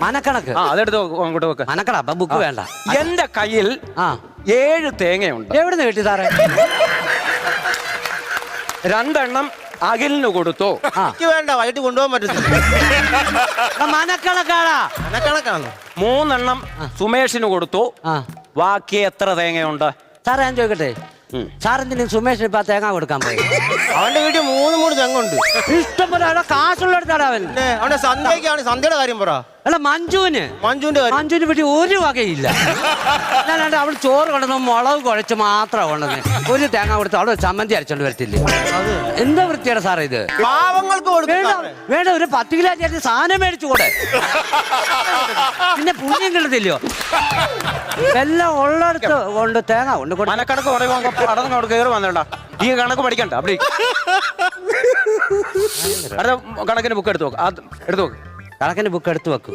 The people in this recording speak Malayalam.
മനക്കണക്ക് അതെടുത്ത് അങ്ങോട്ട് വെക്ക. മനക്കട അപ്പൊ ബുക്ക് വേണ്ട. എന്റെ കയ്യിൽ 7 തേങ്ങയുണ്ട്. എവിടെ നിന്ന് കിട്ടി സാറേ? 2 എണ്ണം അഖിലിന് കൊടുത്തു. എനിക്ക് വേണ്ട, വൈകിട്ട് കൊണ്ടുപോകാൻ പറ്റത്തില്ല. മനക്കണക്കാടാ. മനക്കണക്കാണ്. 3 എണ്ണം സുമേഷിന് കൊടുത്തു. ബാക്കി എത്ര തേങ്ങയുണ്ട്? സാറേ ഞാൻ ചോദിക്കട്ടെ, സാറെന്തിനും സുമേഷിന് ഇപ്പൊ തേങ്ങ കൊടുക്കാൻ പോയി? അവന്റെ വീട്ടിൽ 3 തെങ്ങുണ്ട്. ഇഷ്ടംപോലെ അവിടെ കാശുള്ളടുത്താണ് അവൻ. അവന്റെ സന്ധ്യക്കാണ്, സന്ധ്യയുടെ കാര്യം പറ. അല്ല മഞ്ജുവിന്റെ വീട്ടിൽ ഒരു വകയില്ല. ഞാനാണ്ട് അവൾ ചോറ് കൊണ്ടുവന്ന് മുളക് കുഴച്ച് മാത്രം കൊണ്ടുവന്ന് ഒരു തേങ്ങ കൊടുത്ത് അവിടെ ചമ്മന്തി അരച്ചോണ്ട് വരത്തില്ലേ? എന്താ വൃത്തിയുടെ സാറേ ഇത്? പാവങ്ങൾക്ക് വേണ്ട, ഒരു 10 കിലോ ചേർത്ത് സാധനം മേടിച്ചു കൂടെ? പിന്നെ പുണ്യം കിട്ടത്തില്ലയോ? എല്ലാം ഉള്ളടത്ത് കൊണ്ട് തേങ്ങ കൊണ്ട് മനക്കണക്ക് പറയുമ്പോ പടന്നോട് കയറി വന്നേണ്ട. ഈ കണക്ക് പഠിക്കണ്ട. അവിടെ അടുത്ത കണക്കിന് ബുക്ക് എടുത്തു നോക്ക്. എടുത്തു നോക്ക്. കണക്കിന് ബുക്ക് എടുത്തു വെക്കും.